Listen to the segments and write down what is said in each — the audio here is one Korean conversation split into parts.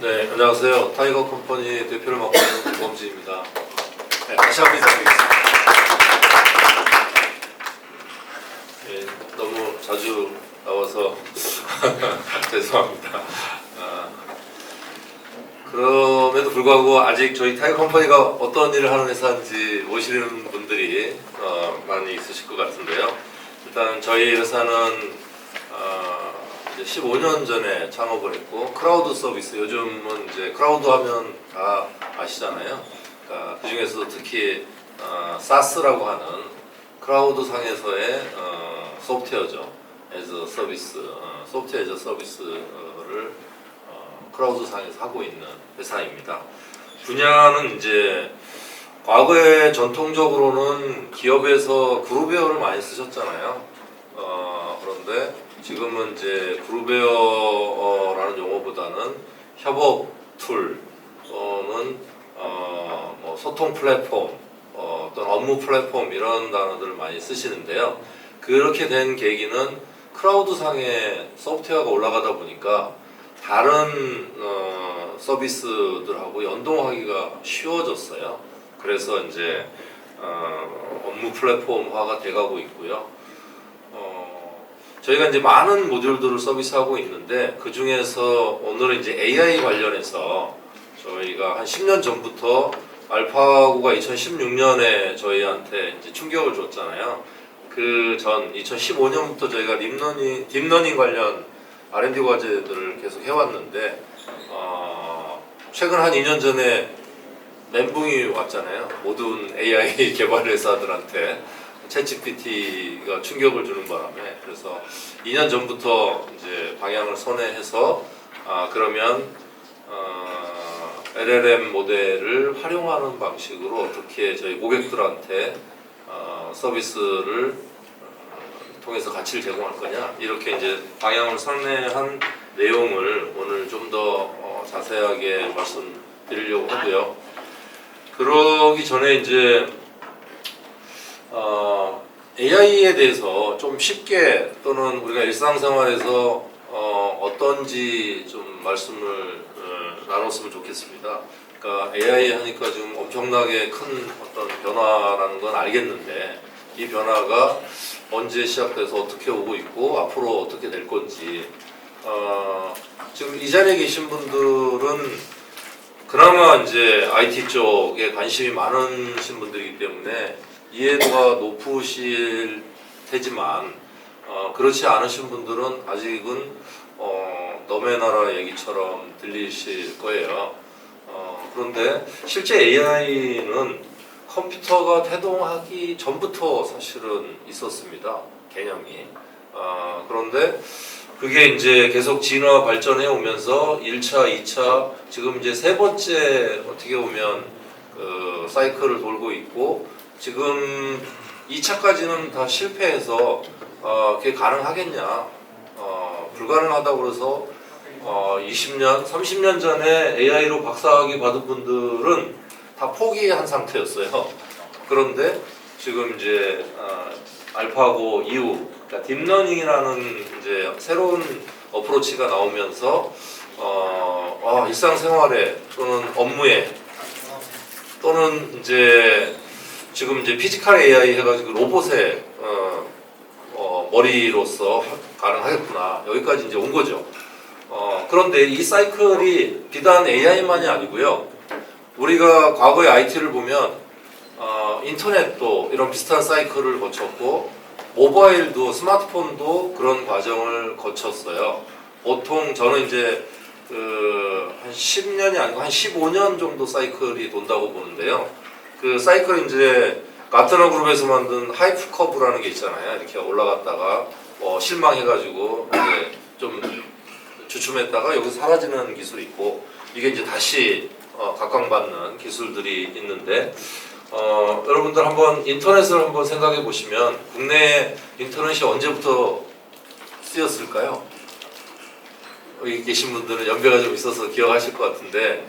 네, 안녕하세요. 타이거 컴퍼니 대표를 맡고 있는 김범진입니다. 네, 다시 한번 인사드리겠습니다. 네, 너무 자주 나와서 죄송합니다. 그럼에도 불구하고 아직 저희 타이거 컴퍼니가 어떤 일을 하는 회사인지 모르시는 분들이 많이 있으실 것 같은데요. 일단 저희 회사는 이제 15년 전에 창업을 했고, 크라우드 서비스, 요즘은 이제 크라우드 하면 다 아시잖아요. 그러니까 그 중에서도 특히 SaaS라고 하는 크라우드 상에서의 소프트웨어죠. as 서비스, 소프트웨어 as 서비스를 크라우드 상에서 하고 있는 회사입니다. 분야는 이제 과거에 전통적으로는 기업에서 그룹웨어를 많이 쓰셨잖아요. 그런데 지금은 이제 그룹웨어라는 용어보다는 협업 툴 또는 뭐 소통 플랫폼, 또는 업무 플랫폼 이런 단어들을 많이 쓰시는데요. 그렇게 된 계기는 크라우드 상에 소프트웨어가 올라가다 보니까 다른 서비스들하고 연동하기가 쉬워졌어요. 그래서 이제 업무 플랫폼화가 돼가고 있고요. 저희가 이제 많은 모듈들을 서비스하고 있는데 그 중에서 오늘은 이제 AI 관련해서 저희가 한 10년 전부터 알파고가 2016년에 저희한테 이제 충격을 줬잖아요. 그 전 2015년부터 저희가 딥러닝 관련 R&D 과제들을 계속 해왔는데 최근 한 2년 전에 멘붕이 왔잖아요. 모든 AI 개발 회사들한테 챗GPT가 충격을 주는 바람에. 그래서 2년 전부터 이제 방향을 선회해서 그러면 LLM 모델을 활용하는 방식으로 어떻게 저희 고객들한테 서비스를 통해서 가치를 제공할 거냐, 이렇게 이제 방향을 선회한 내용을 오늘 좀 더 자세하게 말씀드리려고 하고요. 그러기 전에 이제 AI에 대해서 좀 쉽게 또는 우리가 일상생활에서 어떤지 좀 말씀을 나눴으면 좋겠습니다. 그러니까 AI 하니까 지금 엄청나게 큰 어떤 변화라는 건 알겠는데 이 변화가 언제 시작돼서 어떻게 오고 있고 앞으로 어떻게 될 건지, 지금 이 자리에 계신 분들은 그나마 이제 IT 쪽에 관심이 많으신 분들이기 때문에 이해도가 높으실 테지만 그렇지 않으신 분들은 아직은 너의 나라 얘기처럼 들리실 거예요. 그런데 실제 AI는 컴퓨터가 태동하기 전부터 사실은 있었습니다. 개념이. 그런데 그게 이제 계속 진화 발전해 오면서 1차, 2차, 지금 이제 세 번째 어떻게 보면 그 사이클을 돌고 있고, 지금 2차까지는 다 실패해서 그게 가능하겠냐, 불가능하다고 그래서 20년, 30년 전에 AI로 박사학위 받은 분들은 다 포기한 상태였어요. 그런데 지금 이제 알파고 이후, 그러니까 딥러닝이라는 이제 새로운 어프로치가 나오면서 일상생활에 또는 업무에 또는 이제 지금 이제 피지컬 AI 해가지고 로봇의 머리로서 가능하겠구나, 여기까지 이제 온 거죠. 그런데 이 사이클이 비단 AI만이 아니고요. 우리가 과거의 IT를 보면 인터넷도 이런 비슷한 사이클을 거쳤고, 모바일도 스마트폰도 그런 과정을 거쳤어요. 보통 저는 이제 한 10년이 아니고 한 15년 정도 사이클이 돈다고 보는데요. 그 사이클은 이제 가트너 그룹에서 만든 하이프 커브라는 게 있잖아요. 이렇게 올라갔다가 실망해가지고 이제 좀 주춤했다가 여기서 사라지는 기술이 있고, 이게 이제 다시 각광받는 기술들이 있는데, 여러분들 한번 인터넷을 한번 생각해 보시면 국내 인터넷이 언제부터 쓰였을까요? 여기 계신 분들은 연배가 좀 있어서 기억하실 것 같은데,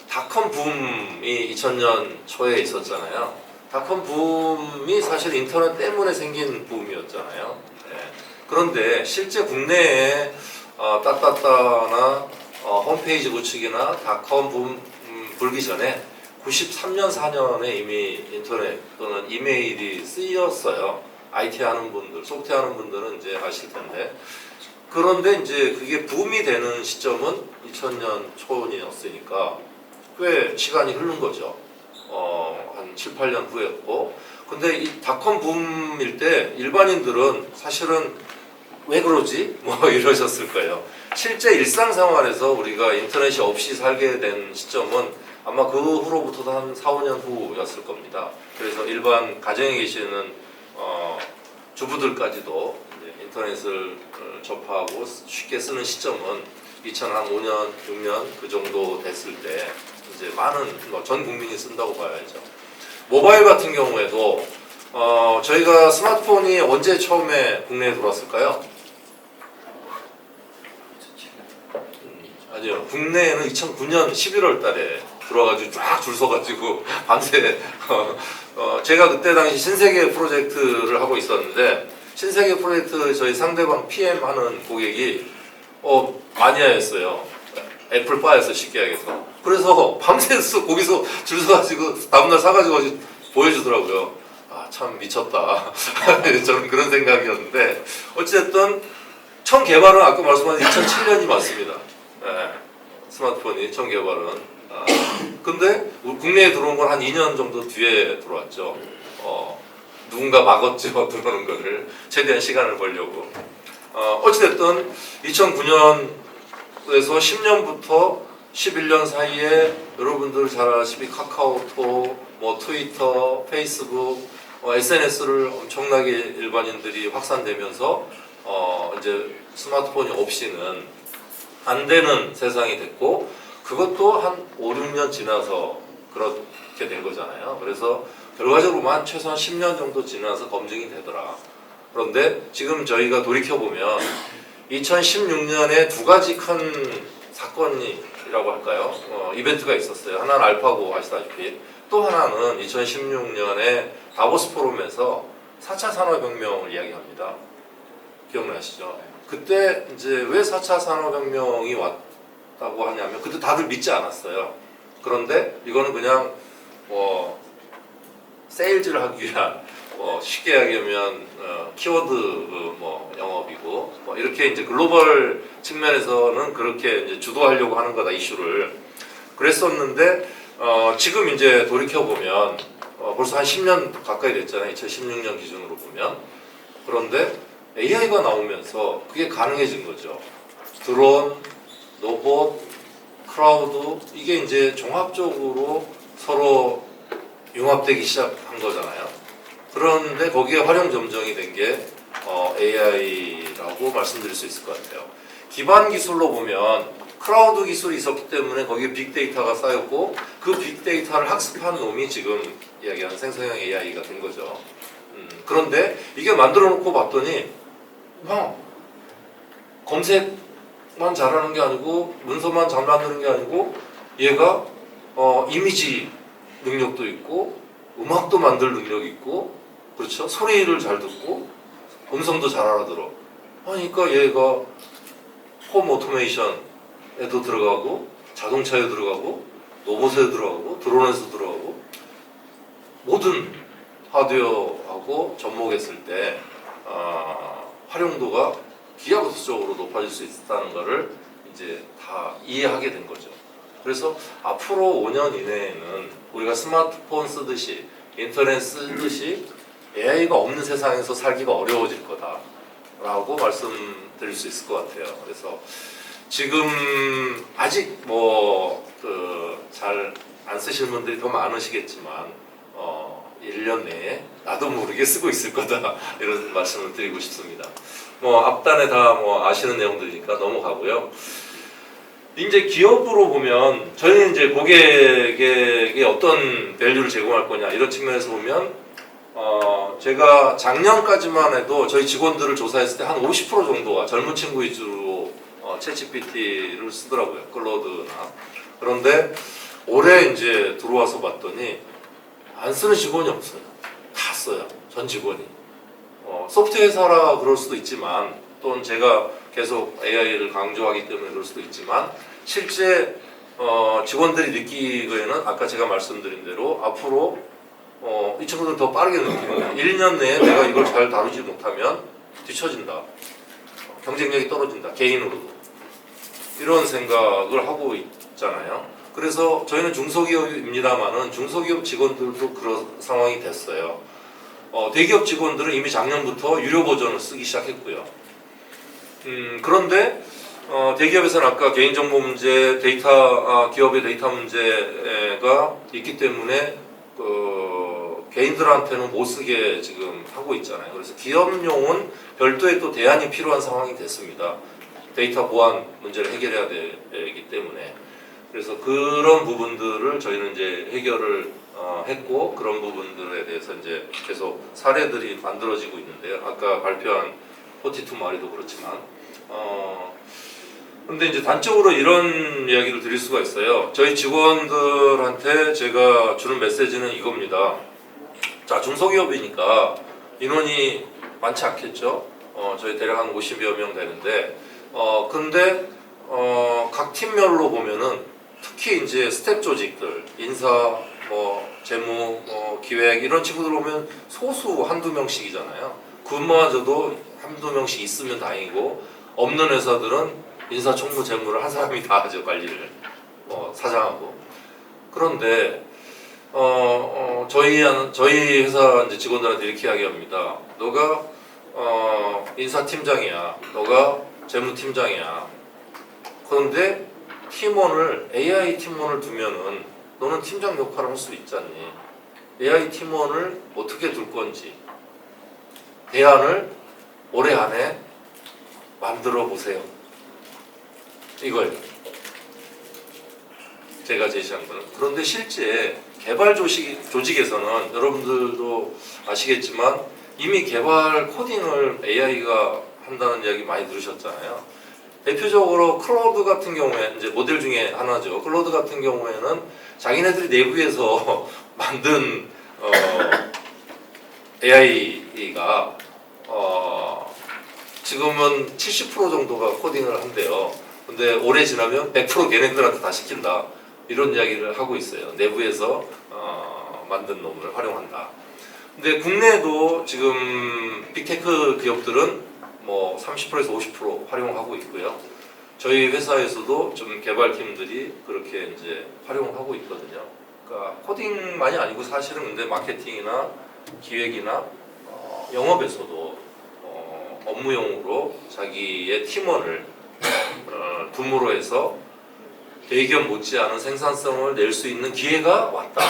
닷컴 붐이 2000년 초에 있었잖아요. 닷컴 붐이 사실 인터넷 때문에 생긴 붐이었잖아요. 네. 그런데 실제 국내에 따따따나 홈페이지 구축이나 닷컴 붐 불기 전에 93년 4년에 이미 인터넷 또는 이메일이 쓰였어요. IT 하는 분들, 소프트웨어 하는 분들은 이제 아실 텐데. 그런데 이제 그게 붐이 되는 시점은 2000년 초이었으니까 꽤 시간이 흐른 거죠. 한 7, 8년 후였고. 근데 이 닷컴 붐일 때 일반인들은 사실은 왜 그러지? 뭐 이러셨을 거예요. 실제 일상생활에서 우리가 인터넷이 없이 살게 된 시점은 아마 그 후로부터도 한 4, 5년 후였을 겁니다. 그래서 일반 가정에 계시는 주부들까지도 이제 인터넷을 접하고 쉽게 쓰는 시점은 2005년, 6년 그 정도 됐을 때 이제 많은 전 국민이 쓴다고 봐야죠. 모바일 같은 경우에도 저희가 스마트폰이 언제 처음에 국내에 들어왔을까요? 아니요. 국내에는 2009년 11월 달에 들어와가지고 쫙 줄 서가지고 밤새 제가 그때 당시 신세계 프로젝트를 하고 있었는데 신세계 프로젝트 저희 상대방 PM 하는 고객이 마니아였어요. 애플바였어 쉽게 얘기해서. 그래서 밤새 거기서 줄 서가지고 다음날 사가지고 보여주더라고요. 아, 참 미쳤다. 저는 그런 생각이었는데 어쨌든 처음 개발은 아까 말씀하신 2007년이 맞습니다. 네, 스마트폰이 처음 개발은. 근데 국내에 들어온 건 한 2년 정도 뒤에 들어왔죠. 누군가 막았죠. 들어오는 거를 최대한 시간을 벌려고. 어찌됐든 2009년에서 10년부터 11년 사이에 여러분들 잘 아시피 카카오톡, 뭐 트위터, 페이스북, SNS를 엄청나게 일반인들이 확산되면서 이제 스마트폰이 없이는 안 되는 세상이 됐고 그것도 한 5, 6년 지나서 그렇게 된 거잖아요. 그래서 결과적으로만 최소한 10년 정도 지나서 검증이 되더라. 그런데 지금 저희가 돌이켜보면 2016년에 두 가지 큰 사건이라고 할까요? 이벤트가 있었어요. 하나는 알파고 아시다시피 또 하나는 2016년에 다보스 포럼에서 4차 산업혁명을 이야기합니다. 기억나시죠? 그때 이제 왜 4차 산업혁명이 왔다고 하냐면 그때 다들 믿지 않았어요. 그런데 이거는 그냥 세일즈를 하기 위한 쉽게 이야기하면 키워드 영업이고 이렇게 이제 글로벌 측면에서는 그렇게 이제 주도하려고 하는 거다 이슈를 그랬었는데 지금 이제 돌이켜 보면 벌써 한 10년 가까이 됐잖아요. 2016년 기준으로 보면. 그런데 AI가 나오면서 그게 가능해진 거죠. 드론, 로봇, 크라우드 이게 이제 종합적으로 서로 융합되기 시작한 거잖아요. 그런데 거기에 활용 점정이 된 게 AI라고 말씀드릴 수 있을 것 같아요. 기반 기술로 보면 크라우드 기술이 있었기 때문에 거기에 빅데이터가 쌓였고 그 빅데이터를 학습한 놈이 지금 이야기하는 생성형 AI가 된 거죠. 그런데 이게 만들어 놓고 봤더니 검색만 잘하는 게 아니고 문서만 잘 만드는 게 아니고 얘가 이미지 능력도 있고 음악도 만들 능력이 있고 그렇죠? 소리를 잘 듣고 음성도 잘 알아들어. 그러니까 얘가 홈 오토메이션에도 들어가고 자동차에 들어가고 로봇에 들어가고 드론에서 들어가고 모든 하드웨어하고 접목했을 때 활용도가 기하급수적으로 높아질 수 있다는 것을 이제 다 이해하게 된 거죠. 그래서 앞으로 5년 이내에는 우리가 스마트폰 쓰듯이 인터넷 쓰듯이 AI가 없는 세상에서 살기가 어려워질 거다라고 말씀드릴 수 있을 것 같아요. 그래서 지금 아직 잘 안 쓰시는 분들이 더 많으시겠지만 1년 내에 나도 모르게 쓰고 있을 거다 이런 말씀을 드리고 싶습니다. 앞단에 다 아시는 내용들이니까 넘어가고요. 이제 기업으로 보면 저희는 이제 고객에게 어떤 밸류를 제공할 거냐 이런 측면에서 보면 제가 작년까지만 해도 저희 직원들을 조사했을 때 한 50% 정도가 젊은 친구 위주로 챗GPT를 쓰더라고요. 클로드나. 그런데 올해 이제 들어와서 봤더니 안 쓰는 직원이 없어요. 다 써요. 전 직원이. 소프트웨어 회사라 그럴 수도 있지만 또는 제가 계속 AI를 강조하기 때문에 그럴 수도 있지만 실제 직원들이 느끼기에는 아까 제가 말씀드린 대로 앞으로 이 친구들은 더 빠르게 느낍니다. 1년 내에 내가 이걸 잘 다루지 못하면 뒤처진다. 경쟁력이 떨어진다. 개인으로도. 이런 생각을 하고 있잖아요. 그래서 저희는 중소기업입니다만은 중소기업 직원들도 그런 상황이 됐어요. 대기업 직원들은 이미 작년부터 유료 버전을 쓰기 시작했고요. 그런데 대기업에서는 아까 개인정보 문제, 기업의 데이터 문제가 있기 때문에 개인들한테는 못 쓰게 지금 하고 있잖아요. 그래서 기업용은 별도의 또 대안이 필요한 상황이 됐습니다. 데이터 보안 문제를 해결해야 되기 때문에. 그래서 그런 부분들을 저희는 이제 해결을 했고, 그런 부분들에 대해서 이제 계속 사례들이 만들어지고 있는데요. 아까 발표한 42 마리도 그렇지만, 근데 이제 단적으로 이런 이야기를 드릴 수가 있어요. 저희 직원들한테 제가 주는 메시지는 이겁니다. 자, 중소기업이니까 인원이 많지 않겠죠. 저희 대략 한 50여 명 되는데, 근데 각 팀별로 보면은 특히 이제 스텝 조직들, 인사, 재무, 기획 이런 친구들 보면 소수 한두 명씩이잖아요. 그마저도 한두 명씩 있으면 다행이고, 없는 회사들은 인사, 총무, 재무를 한 사람이 다 하죠, 관리를. 사장하고. 그런데 저희 회사 이제 직원들한테 이렇게 이야기합니다. 너가 인사팀장이야. 너가 재무팀장이야. 그런데 팀원을 AI 팀원을 두면은 너는 팀장 역할을 할 수 있잖니. AI 팀원을 어떻게 둘 건지 대안을 올해 안에 만들어 보세요. 이걸 제가 제시한 거는. 그런데 실제 개발 조직에서는 여러분들도 아시겠지만 이미 개발 코딩을 AI가 한다는 이야기 많이 들으셨잖아요. 대표적으로 클로드 같은 경우에 이제 모델 중에 하나죠. 클로드 같은 경우에는 자기네들이 내부에서 만든 AI가 지금은 70% 정도가 코딩을 한대요. 근데 오래 지나면 100% 걔네들한테 다 시킨다. 이런 이야기를 하고 있어요. 내부에서 만든 놈을 활용한다. 근데 국내에도 지금 빅테크 기업들은 뭐 30%에서 50% 활용하고 있고요. 저희 회사에서도 좀 개발팀들이 그렇게 이제 활용하고 있거든요. 그러니까 코딩만이 아니고 사실은 근데 마케팅이나 기획이나 영업에서도 업무용으로 자기의 팀원을 둠으로 해서 대기업 못지않은 생산성을 낼 수 있는 기회가 왔다.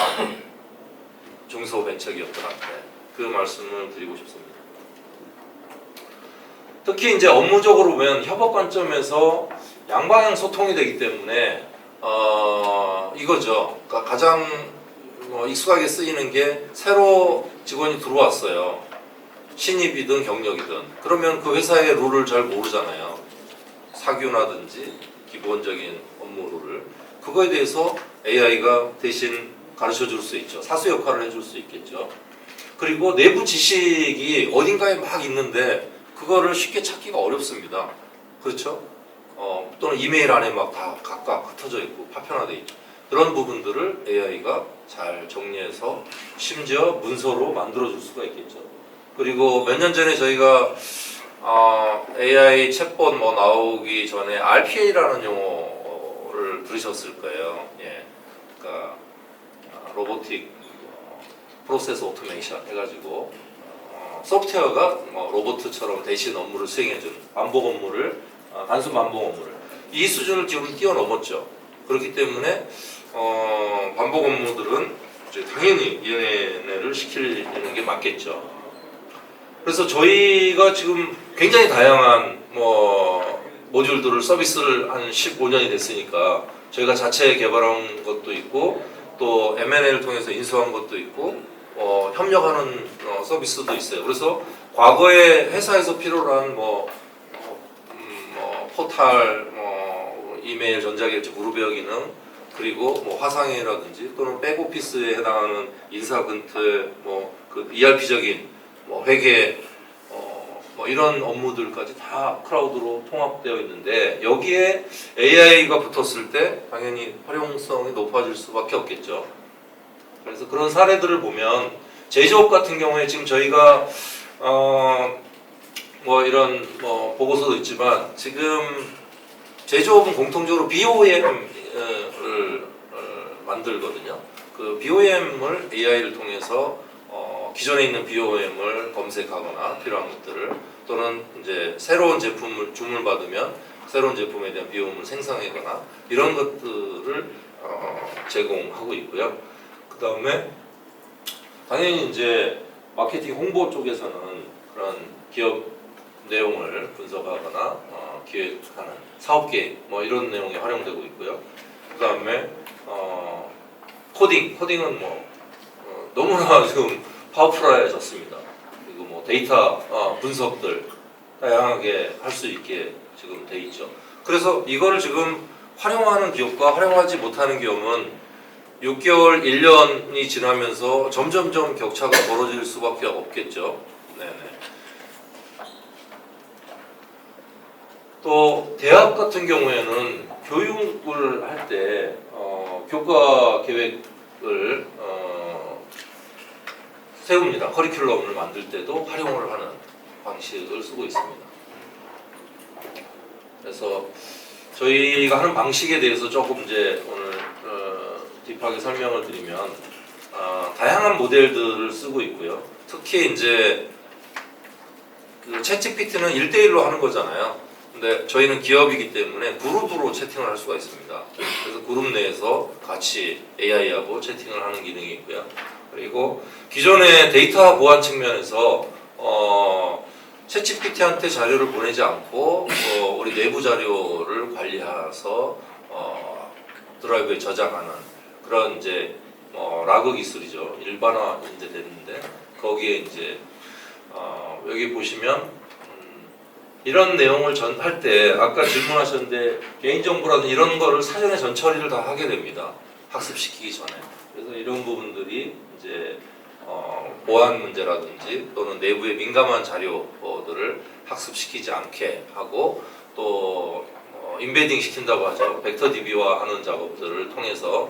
중소벤처기업들한테 그 말씀을 드리고 싶습니다. 특히 이제 업무적으로 보면 협업 관점에서 양방향 소통이 되기 때문에 이거죠. 그러니까 가장 익숙하게 쓰이는 게 새로 직원이 들어왔어요. 신입이든 경력이든. 그러면 그 회사의 룰을 잘 모르잖아요. 사규라든지 기본적인 업무 룰을. 그거에 대해서 AI가 대신 가르쳐 줄 수 있죠. 사수 역할을 해줄 수 있겠죠. 그리고 내부 지식이 어딘가에 막 있는데 그거를 쉽게 찾기가 어렵습니다. 그렇죠? 또는 이메일 안에 막 다 각각 흩어져 있고 파편화되어 있죠. 그런 부분들을 AI가 잘 정리해서 심지어 문서로 만들어줄 수가 있겠죠. 그리고 몇 년 전에 저희가 AI 챗봇 나오기 전에 RPA라는 용어를 들으셨을 거예요. 예, 그러니까 로보틱 프로세스 오토메이션 해가지고 소프트웨어가 로봇처럼 대신 업무를 수행해주는 반복 업무를 단순 반복 업무를 이 수준을 지금 뛰어넘었죠. 그렇기 때문에 반복 업무들은 이제 당연히 얘네를 시키는 게 맞겠죠. 그래서 저희가 지금 굉장히 다양한 모듈들을 서비스를 한 15년이 됐으니까 저희가 자체 개발한 것도 있고 또 M&A를 통해서 인수한 것도 있고 협력하는 서비스도 있어요. 그래서 과거에 회사에서 필요로 한 포탈, 이메일, 전자결제, 그룹웨어 기능 그리고 화상회의라든지 또는 백오피스에 해당하는 인사근태, 그 ERP적인 회계 뭐 이런 업무들까지 다 클라우드로 통합되어 있는데 여기에 AI가 붙었을 때 당연히 활용성이 높아질 수밖에 없겠죠. 그래서 그런 사례들을 보면 제조업 같은 경우에 지금 저희가 뭐 이런 뭐 보고서도 있지만 지금 제조업은 공통적으로 BOM을 만들거든요. 그 BOM을 AI를 통해서 기존에 있는 BOM을 검색하거나 필요한 것들을 또는 이제 새로운 제품을 주문을 받으면 새로운 제품에 대한 BOM을 생성하거나 이런 것들을 제공하고 있고요. 그 다음에 당연히 이제 마케팅 홍보 쪽에서는 그런 기업 내용을 분석하거나 기획하는 사업 계획 뭐 이런 내용이 활용되고 있고요. 그 다음에 코딩은 뭐 너무나 지금 파워풀해졌습니다. 그리고 뭐 데이터 분석들 다양하게 할 수 있게 지금 돼 있죠. 그래서 이거를 지금 활용하는 기업과 활용하지 못하는 기업은 6개월, 1년이 지나면서 점점점 격차가 벌어질 수밖에 없겠죠. 네네. 또 대학 같은 경우에는 교육을 할 때 교과 계획을 세웁니다. 커리큘럼을 만들 때도 활용을 하는 방식을 쓰고 있습니다. 그래서 저희가 하는 방식에 대해서 조금 이제 오늘 딥하게 설명을 드리면 다양한 모델들을 쓰고 있고요. 특히 이제 그 챗GPT는 1대1로 하는 거잖아요. 근데 저희는 기업이기 때문에 그룹으로 채팅을 할 수가 있습니다. 그래서 그룹 내에서 같이 AI하고 채팅을 하는 기능이 있고요. 그리고 기존의 데이터 보안 측면에서 챗GPT한테 자료를 보내지 않고 우리 내부 자료를 관리해서 드라이브에 저장하는 그런 이제 라그 기술이죠. 일반화 이제 됐는데 거기에 이제 여기 보시면 이런 내용을 할 때 아까 질문하셨는데 개인정보라든지 이런 거를 사전에 전 처리를 다 하게 됩니다. 학습시키기 전에. 그래서 이런 부분들이 이제 보안 문제라든지 또는 내부의 민감한 자료들을 학습시키지 않게 하고 또 인베딩 시킨다고 하죠. 벡터 DB화 하는 작업들을 통해서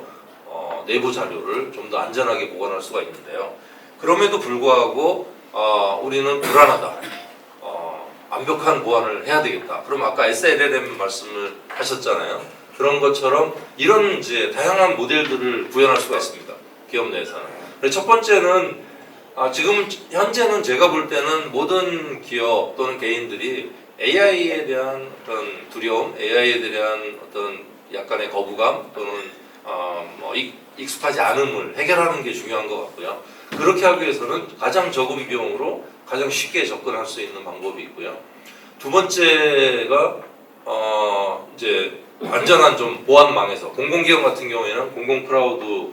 내부 자료를 좀 더 안전하게 보관할 수가 있는데요. 그럼에도 불구하고 우리는 불안하다. 완벽한 보안을 해야 되겠다. 그럼 아까 SLLM 말씀을 하셨잖아요. 그런 것처럼 이런 이제 다양한 모델들을 구현할 수가 있습니다. 기업 내에서는. 첫 번째는 지금 현재는 제가 볼 때는 모든 기업 또는 개인들이 AI에 대한 어떤 두려움, AI에 대한 어떤 약간의 거부감 또는 뭐 익숙하지 않음을 해결하는 게 중요한 것 같고요. 그렇게 하기 위해서는 가장 적은 비용으로 가장 쉽게 접근할 수 있는 방법이 있고요. 두 번째가 이제 안전한 좀 보안망에서 공공기업 같은 경우에는 공공클라우드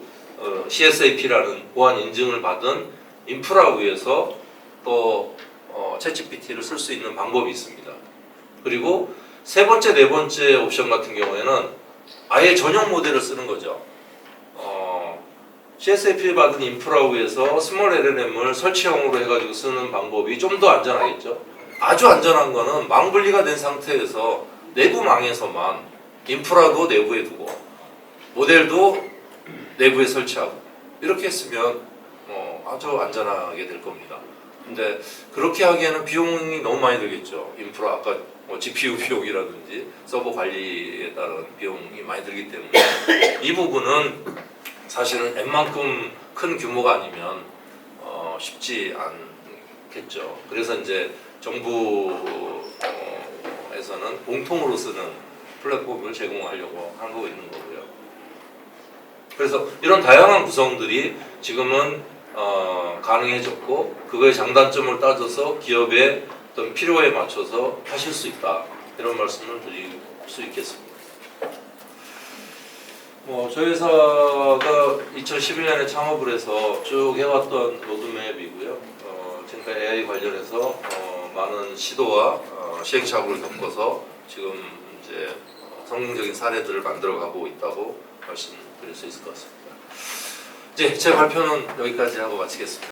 CSAP라는 보안 인증을 받은 인프라 위에서 또 챗GPT를 쓸 수 있는 방법이 있습니다. 그리고 세 번째, 네 번째 옵션 같은 경우에는 아예 전용 모델을 쓰는 거죠. CSAP 받은 인프라 위에서 스몰 LLM을 설치형으로 해가지고 쓰는 방법이 좀 더 안전하겠죠. 아주 안전한 거는 망 분리가 된 상태에서 내부 망에서만 인프라도 내부에 두고 모델도 내부에 설치하고 이렇게 했으면 아주 안전하게 될 겁니다. 근데 그렇게 하기에는 비용이 너무 많이 들겠죠. 인프라 아까 GPU 비용이라든지 서버 관리에 따른 비용이 많이 들기 때문에 이 부분은 사실은 웬만큼 큰 규모가 아니면 쉽지 않겠죠. 그래서 이제 정부에서는 공통으로 쓰는 플랫폼을 제공하려고 하고 있는 거고요. 그래서 이런 다양한 구성들이 지금은 가능해졌고 그거의 장단점을 따져서 기업의 어떤 필요에 맞춰서 하실 수 있다. 이런 말씀을 드릴 수 있겠습니다. 저희 회사가 2011년에 창업을 해서 쭉 해왔던 로드맵이고요. 지금까지 AI 관련해서 많은 시도와 시행착오를 겪어서 지금 이제 성공적인 사례들을 만들어가고 있다고 말씀드릴 수 있을 것 같습니다. 이제 제 발표는 여기까지 하고 마치겠습니다.